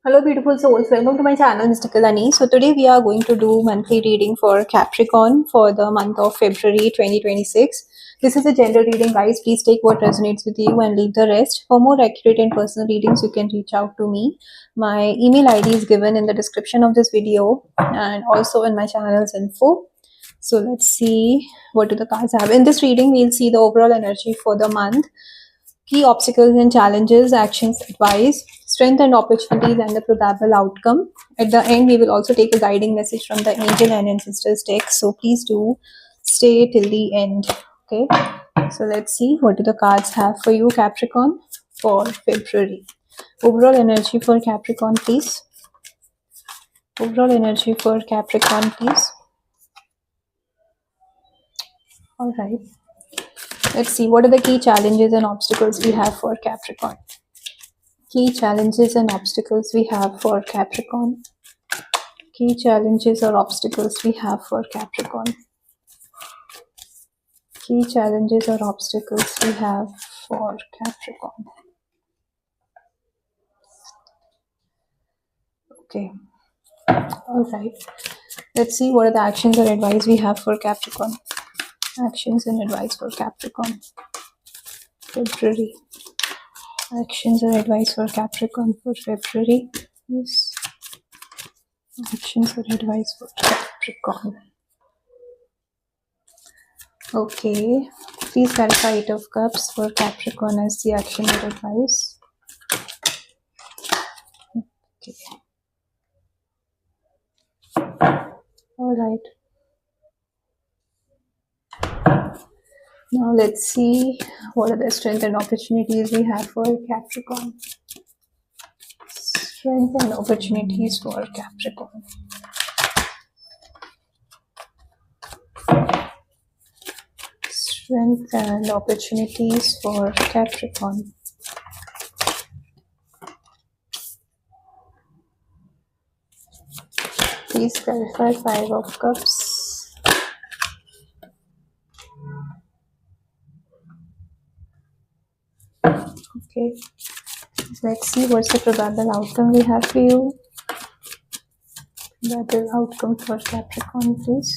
Hello, beautiful souls. Welcome to my channel, Mystical Ani. So, today we are going to do monthly reading for Capricorn for the month of February 2026. This is a general reading, guys. Please take what resonates with you and leave the rest. For more accurate and personal readings, you can reach out to me. My email ID is given in the description of this video and also in my channel's info. So, let's see what do the cards have. In this reading, we'll see the overall energy for the month, key obstacles and challenges, actions, advice, strength and opportunities, and the probable outcome. At the end, we will also take a guiding message from the angel and ancestors deck. So please do stay till the end. Okay. So let's see what do the cards have for you, Capricorn, for February. Overall energy for Capricorn, please. Overall energy for Capricorn, please. All right. Let's see what are the key challenges and obstacles we have for Capricorn. Key challenges and obstacles we have for Capricorn. Key challenges or obstacles we have for Capricorn. Key challenges or obstacles we have for Capricorn. Okay. All right. Let's see what are the actions or advice we have for Capricorn. Actions and advice for Capricorn. February. Actions or advice for Capricorn for February. Yes. Actions or advice for Capricorn. Okay. Please clarify Eight of Cups for Capricorn as the action or advice. Okay. All right. Now let's see what are the strength and opportunities we have for Capricorn. Strength and opportunities for Capricorn. Strength and opportunities for Capricorn. Please clarify Five of Cups. Okay. Let's see what's the probable outcome we have for you. Probable outcome for Capricorn, please.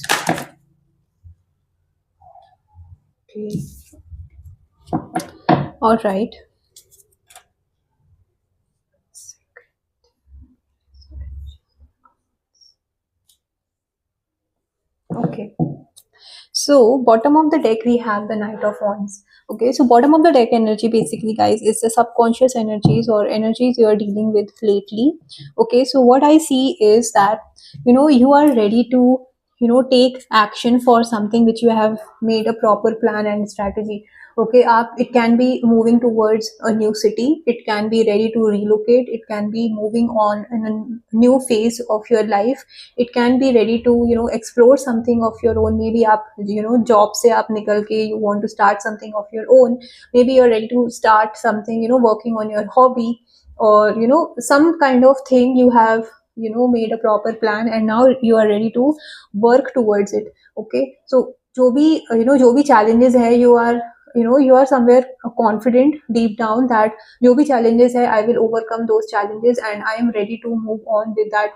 Okay. All right. Okay. So bottom of the deck we have the Knight of Wands. Okay, so bottom of the deck energy basically, guys, is the subconscious energies or energies you are dealing with lately. Okay, so what I see is that you are ready to take action for something which you have made a proper plan and strategy. Okay, it can be moving towards a new city, it can be ready to relocate, it can be moving on in a new phase of your life, it can be ready to explore something of your own. Maybe आप job से आप निकल के you want to start something of your own. Maybe you're ready to start something, working on your hobby, or some kind of thing you have made a proper plan and now you are ready to work towards it. Okay, so जो भी challenges है, you are somewhere confident deep down that जो भी challenges है, I will overcome those challenges and I am ready to move on with that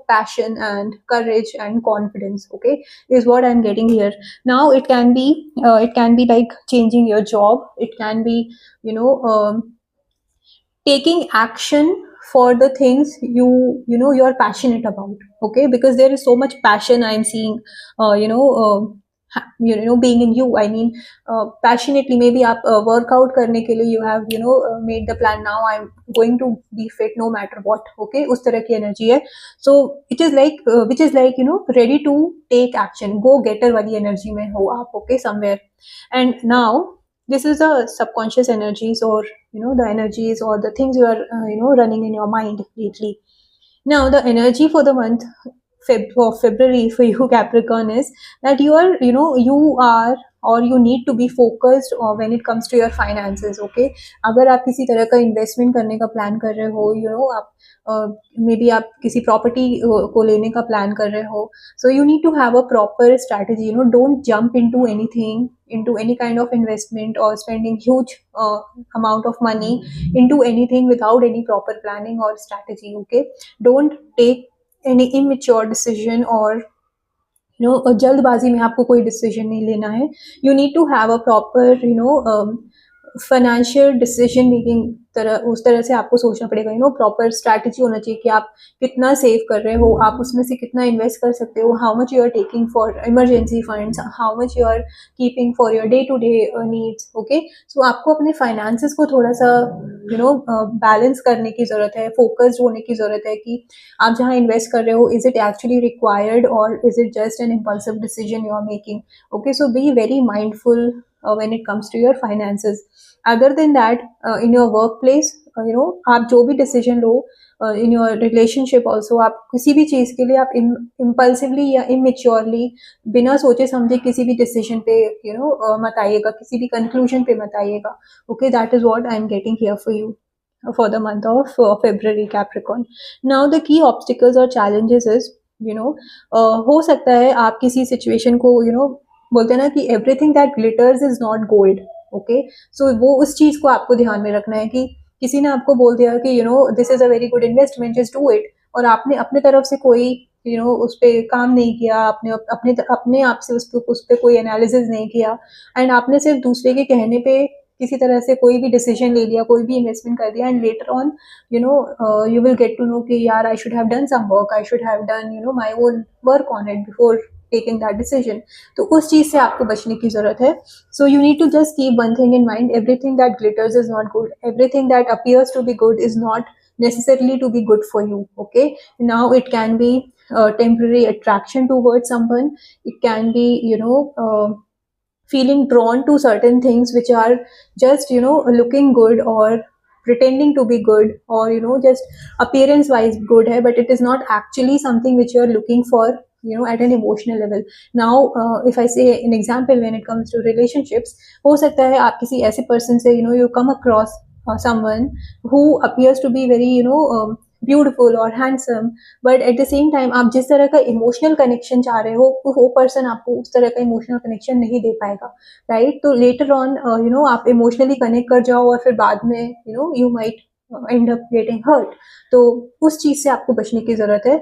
passion and courage and confidence. Okay, is what I'm getting here. Now it can be like changing your job, it can be taking action for the things you're passionate about. Okay, because there is so much passion I'm seeing being in you. I mean, passionately, maybe आप workout करने के लिए you have made the plan, now I'm going to be fit no matter what. Okay, उस तरह की energy है. So it is like which is like ready to take action, go getter वाली energy में हो आप. Okay, somewhere. And now this is the subconscious energies, or the energies or the things you are running in your mind lately. Now the energy for the month February for you Capricorn is that you are, you are or you need to be focused when it comes to your finances. Okay, अगर आप किसी तरह का investment करने का plan कर रहे हो, आप मे बी आप किसी प्रॉपर्टी को लेने का प्लान कर रहे हो, so you need to have a proper strategy. Don't jump into anything, into any kind of investment or spending huge amount of money into anything without any proper planning or strategy. Okay, don't take any immature decision or जल्दबाजी में आपको कोई decision नहीं लेना है. You need to have a proper financial decision making, उस तरह से आपको सोचना पड़ेगा. प्रॉपर स्ट्रैटेजी होना चाहिए कि आप कितना सेव कर रहे हो, आप उसमें से कितना इन्वेस्ट कर सकते हो, how much you are taking for emergency funds, how much you are keeping for your day to day needs. Okay, so आपको अपने फाइनेंसेस को थोड़ा सा बैलेंस करने की ज़रूरत है, फोकस्ड होने की ज़रूरत है कि आप जहाँ इन्वेस्ट कर रहे हो, इज इट एक्चुअली रिक्वायर्ड और is it just an impulsive decision you are making. Okay, so be very mindful when it comes to your finances. Other than that, in your workplace, आप जो भी decision low, in your relationship also, आप किसी भी चीज़ के लिए आप impulsively या immaturely बिना सोचे समझे किसी भी डिसीजन पे मत आइएगा, किसी भी कंक्लूजन पे मत आइएगा. Okay, that is what I am getting here for you for the month of February, Capricorn. Now the key obstacles or challenges is, हो सकता है आप किसी सिचुएशन को बोलते हैं ना कि everything that glitters is not gold. Okay, so वो उस चीज को आपको ध्यान में रखना है कि किसी ने आपको बोल दिया कि this is a very good investment, just do it, और आपने अपने तरफ से कोई उस पर काम नहीं किया, आपने अपने आप से उस पर कोई एनालिसिस नहीं किया, एंड आपने सिर्फ दूसरे के कहने पे किसी तरह से कोई भी डिसीजन ले लिया, कोई भी इन्वेस्टमेंट कर दिया, and later on you will get to know कि यार I should have done some work, I should have done my own work on it before taking that decision. तो उस चीज से आपको बचने की जरूरत है. So you need to just keep one thing in mind: everything that glitters is not good. Everything that appears to be good is not necessarily to be good for you. Okay, now it can be temporary attraction towards someone. It can be feeling drawn to certain things which are just looking good or pretending to be good, or just appearance wise good hai, but it is not actually something which you are looking for at an emotional level. Now if I say an example, when it comes to relationships, हो सकता है आप किसी ऐसे person से you come across someone who appears to be very beautiful और handsome, but at the same time आप जिस तरह का इमोशनल कनेक्शन चाह रहे हो, वो पर्सन आपको उस तरह का इमोशनल कनेक्शन नहीं दे पाएगा, राइट. तो लेटर ऑन आप इमोशनली कनेक्ट कर जाओ और फिर बाद में you might end up getting hurt. तो उस चीज़ से आपको बचने की ज़रूरत है.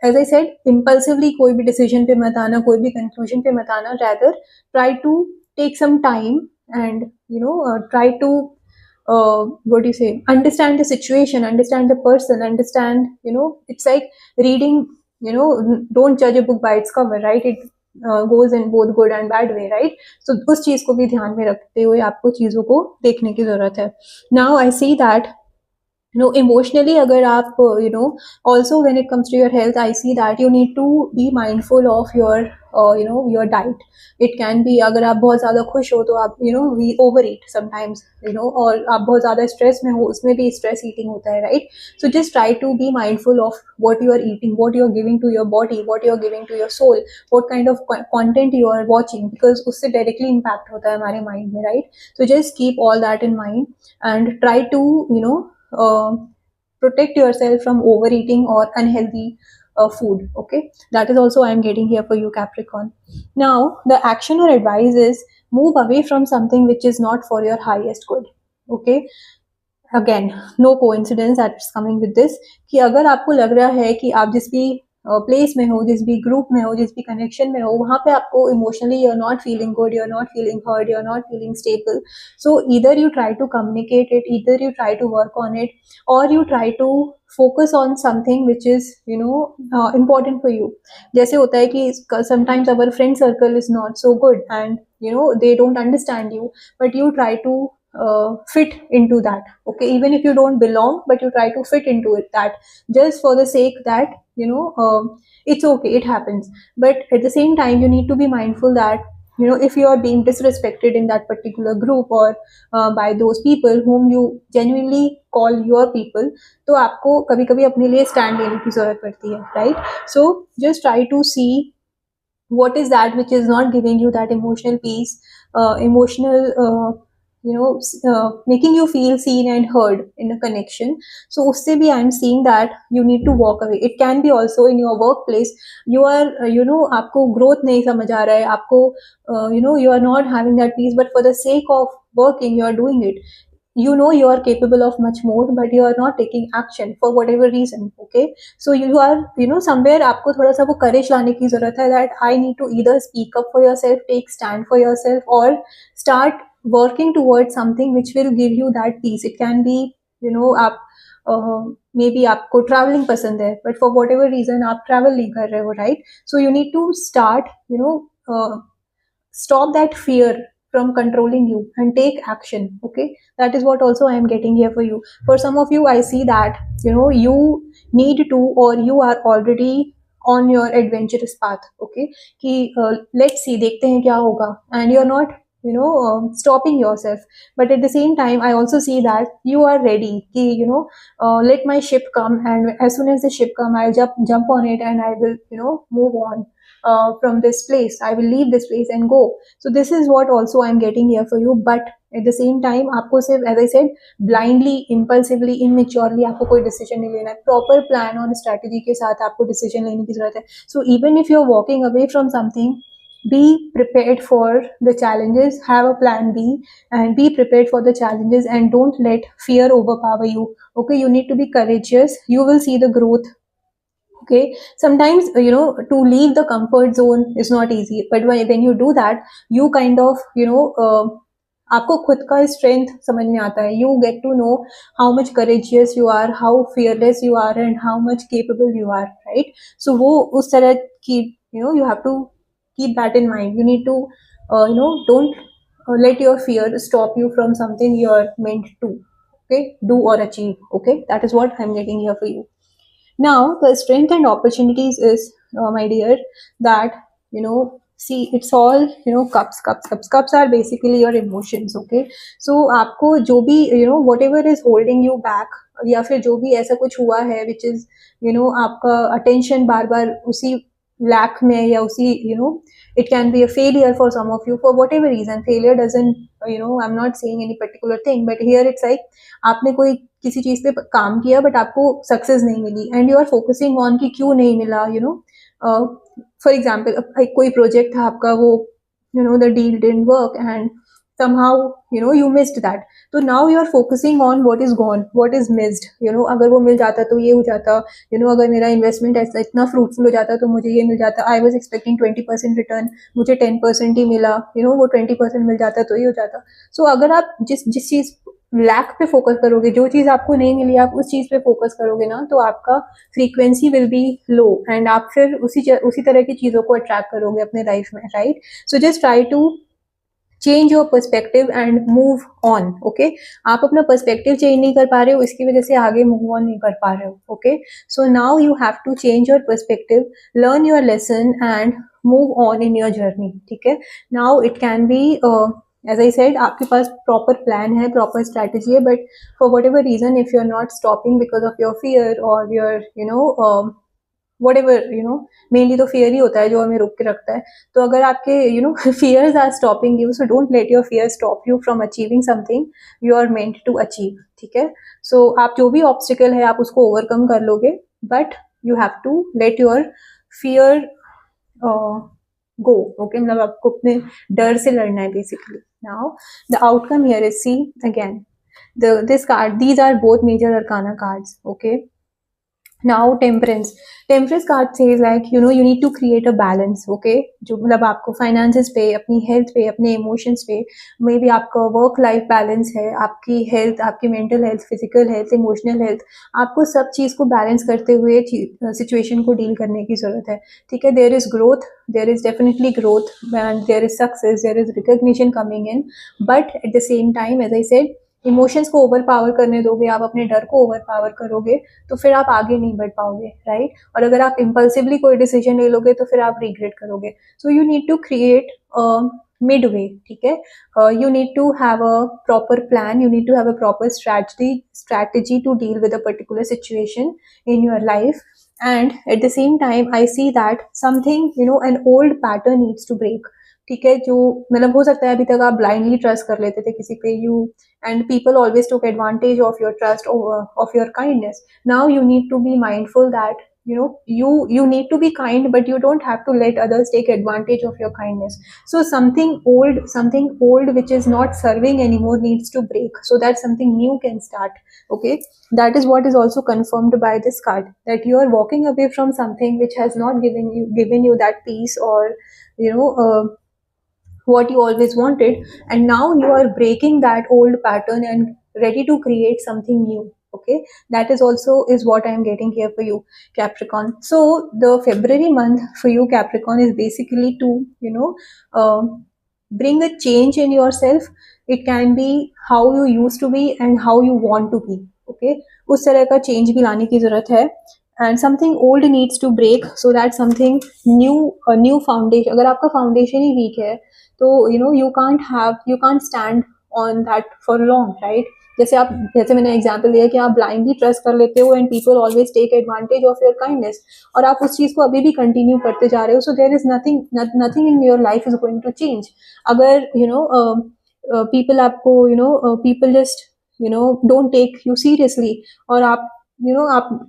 एज आई सेड, इम्पल्सिवली कोई भी डिसीजन पे मत आना, कोई भी कंक्लूजन पे मत आना. Rather try to take some time and try to what do you say, understand the situation, understand the person, understand, it's like reading, don't judge a book by its cover, right? It goes in both good and bad way, right? So उस चीज को भी ध्यान में रखते हुए आपको चीजों को देखने की जरूरत है. Now I see that emotionally, अगर आप also when it comes to your health, I see that you need to be mindful of your your diet. It can be, अगर आप बहुत ज़्यादा खुश हो तो आप we overeat sometimes, और आप बहुत ज़्यादा स्ट्रेस में हो, उसमें भी स्ट्रेस ईटिंग होता है, right? So just try to be mindful of what you are eating, what you are giving to your body, what you are giving to your soul, what kind of content you are watching, because उससे directly impact होता है हमारे mind में, right? So just keep all that in mind and try to protect yourself from overeating or unhealthy food. Okay, that is also I am getting here for you, Capricorn. Now the action or advice is, move away from something which is not for your highest good. Okay, again no coincidence that's coming with this कि अगर आपको लग रहा है कि आप जिस भी प्लेस में हो, जिस भी ग्रुप में हो, जिस भी कनेक्शन में हो, वहाँ पे आपको emotionally you are not feeling good, you are not feeling hurt, you are not feeling stable, so either you try to communicate it, either you try to work on it, और you try to focus on something which is important for you. जैसे होता है कि sometimes our friend circle is not so good and they don't understand you, but you try to fit into that. Okay, even if you don't belong, but you try to fit into it, that just for the sake that it's okay, it happens. But at the same time you need to be mindful that if you are being disrespected in that particular group or by those people whom you genuinely call your people, तो आपको कभी कभी अपने लिए stand लेने की जरूरत पड़ती है, right? So just try to see what is that which is not giving you that emotional peace, emotional making you feel seen and heard in a connection. So usse bhi I'm seeing that you need to walk away. It can be also in your workplace. You are aapko growth nahi samajh aa raha hai, aapko you are not having that peace, but for the sake of working you are doing it. You are capable of much more, but you are not taking action for whatever reason. Okay, so you are somewhere आपको थोड़ा सा वो courage लाने की जरूरत है, that I need to either speak up for yourself, take stand for yourself, or start working towards something which will give you that peace. It can be आप maybe आपको traveling पसंद है, but for whatever reason आप travel नहीं कर रहे हो, right? So you need to start stop that fear from controlling you and take action. Okay, that is what also I am getting here for you. For some of you I see that you need to, or you are already on your adventurous path. Okay, कि let's see, देखते हैं क्या होगा, and you are not stopping yourself. But at the same time I also see that you are ready कि let my ship come, and as soon as the ship come I'll jump on it and I will move on from this place. I will leave this place and go. So this is what also I'm getting here for you. But at the same time आपको सिर्फ, as I said, blindly, impulsively, immaturely आपको कोई decision नहीं लेना है. Proper plan और strategy के साथ आपको decision लेने की जरूरत है. So even if you're walking away from something, be prepared for the challenges, have a plan B, and be prepared for the challenges, and don't let fear overpower you. Okay, you need to be courageous. You will see the growth. Okay, sometimes to leave the comfort zone is not easy, but when you do that, you kind of आपको खुद का strength समझ में आता है. You get to know how much courageous you are, how fearless you are, and how much capable you are, right? So वो उस तरह की you have to keep that in mind. You need to don't let your fear stop you from something you are meant to, okay, do or achieve. Okay, that is what I'm getting here for you. Now the strength and opportunities is, my dear, that see, it's all cups are basically your emotions. Okay, so आपको जो भी whatever is holding you back, या फिर जो भी ऐसा कुछ हुआ है which is आपका attention बार बार उसी lack में, या उसी it can be a failure for some of you for whatever reason. Failure doesn't I'm not saying any particular thing, but here it's like आपने कोई किसी चीज पे काम किया बट आपको सक्सेस नहीं मिली, and you are focusing on कि क्यों नहीं मिला. फॉर एग्जाम्पल कोई प्रोजेक्ट था आपका, वो the deal didn't work and somehow you missed that. So now you are focusing on what is gone, what is missed. अगर वो मिल जाता तो ये हो जाता, अगर मेरा इन्वेस्टमेंट ऐसा इतना फ्रूटफुल हो जाता तो मुझे ये मिल जाता. आई वॉज एक्सपेक्टिंग 20% रिटर्न, मुझे 10% ही मिला. वो 20% मिल जाता तो ये हो जाता. सो अगर आप जिस चीज लैक पे फोकस करोगे, जो चीज आपको नहीं मिली, आप उस चीज पे फोकस करोगे ना, तो आपका frequency will be low, and आप फिर उसी तरह की चीजों को अट्रैक्ट करोगे अपने लाइफ में, right? So just try to change your perspective and move on. Okay, आप अपना पर्सपेक्टिव चेंज नहीं कर पा रहे हो, इसकी वजह से आगे मूव ऑन नहीं कर पा रहे हो. Okay, so now you have to change your perspective, learn your lesson and move on in your journey. ठीक है, now it can be as I said, आपके पास proper plan है, proper strategy है, but for whatever reason if you're not stopping because of your fear or your whatever mainly तो fear ही होता है जो हमें रोक के रखता है. तो अगर आपके fears are stopping you, so don't let your fear stop you from achieving something you are meant to achieve. ठीक है, so आप जो भी obstacle है आप उसको overcome कर लोगे, but you have to let your fear go. Okay, मतलब आपको अपने डर से लड़ना है basically. Now the outcome here is, see again, this card, these are both major arcana cards. Okay, now temperance card says like you need to create a balance. Okay, जो मतलब आपको finances पे, अपनी health पे, अपने emotions पे, maybe आपका work life balance है, आपकी health, आपकी mental health, physical health, emotional health, आपको सब चीज को balance करते हुए situation को deal करने की जरूरत है. ठीक है, there is growth, there is definitely growth, and there is success, there is recognition coming in, but at the same time as I said, emotions को ओवर पावर करने दोगे, आप अपने डर को ओवर पावर करोगे, तो फिर आप आगे नहीं बढ़ पाओगे, राइट? और अगर आप इम्पल्सिवली कोई डिसीजन ले लोगे तो फिर आप रिग्रेट करोगे. So you need to create midway, ठीक है. You need to have a proper plan, you need to have a proper strategy to deal with a particular situation in your life. And at the same time I see that something, an old pattern needs to break. ठीक है, जो मतलब हो सकता है अभी तक आप ब्लाइंडली ट्रस्ट कर लेते थे किसी पे, you and people always took advantage of your trust, of your kindness. Now you need to be mindful that you need to be kind, but you don't have to let others take advantage of your kindness. So something old which is not serving anymore needs to break, so that something new can start. Okay, that is what is also confirmed by this card, that you are walking away from something which has not given you that peace, or you know uh, what you always wanted, and now you are breaking that old pattern and ready to create something new. Okay, that is also is what I am getting here for you, Capricorn. So the February month for you, Capricorn, is basically to uh, bring a change in yourself. It can be how you used to be and how you want to be. Okay, उस तरह का change भी लाने की जरूरत है. And something old needs to break so that something new foundation. अगर आपका फाउंडेशन ही वीक है तो you can't stand on that for long, right. जैसे मैंने एग्जांपल दिया कि आप ब्लाइंडली ट्रस्ट कर लेते हो and people always take advantage of your kindness, और आप उस चीज को अभी भी कंटिन्यू करते जा रहे हो. So there is nothing in your life is going to change. अगर पीपल आपको people just don't take you seriously, और आप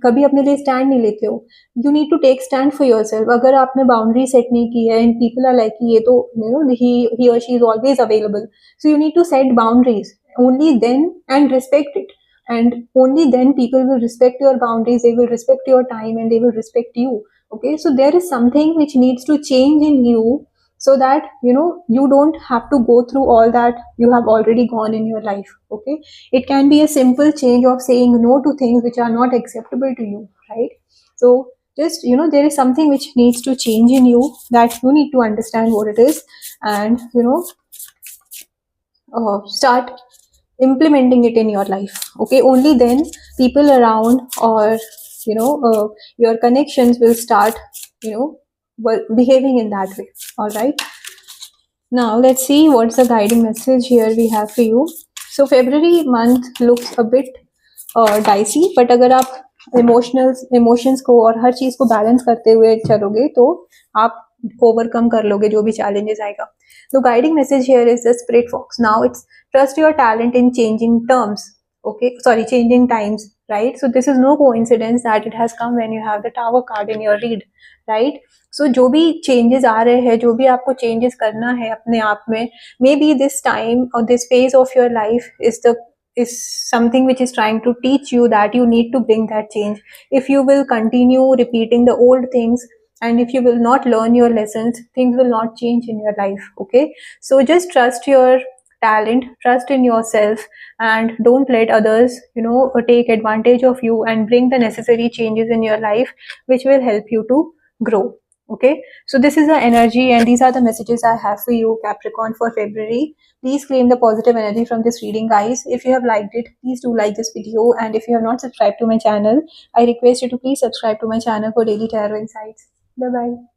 कभी अपने लिए स्टैंड नहीं लेते हो. You need to take stand for yourself. अगर आपने बाउंड्री सेट नहीं की है एंड पीपल आर लाइक ये तो ही और she is always available, so you need to set boundaries only then and respect it, and only then people will respect your boundaries, they will respect your time, and they will respect you. Okay, so there is something which needs to change in you, so that you don't have to go through all that you have already gone in your life. Okay, it can be a simple change of saying no to things which are not acceptable to you, right. So just there is something which needs to change in you, that you need to understand what it is, and start implementing it in your life. Okay, only then people around, or your connections will start behaving in that way. All right, now let's see what's the guiding message here we have for you. So February month looks a bit dicey, but अगर आप emotions को और हर चीज को balance करते हुए चलोगे तो आप ओवरकम कर लोगे जो भी चैलेंजेस आएगा. The guiding message here is the Spirit Fox. Now it's trust your talent in changing terms. Okay, sorry, changing times, right? So this is no coincidence that it has come when you have the Tower card in your read, right? So जो भी changes आ रहे हैं, जो भी आपको changes करना है अपने आप में, maybe this time or this phase of your life is something which is trying to teach you that you need to bring that change. If you will continue repeating the old things, and if you will not learn your lessons, things will not change in your life. Okay, so just trust your talent, trust in yourself, and don't let others take advantage of you and bring the necessary changes in your life which will help you to grow. Okay, so this is the energy and these are the messages I have for you, Capricorn, for February. Please claim the positive energy from this reading, guys. If you have liked it, please do like this video, and if you have not subscribed to my channel, I request you to please subscribe to my channel for daily tarot insights. Bye bye.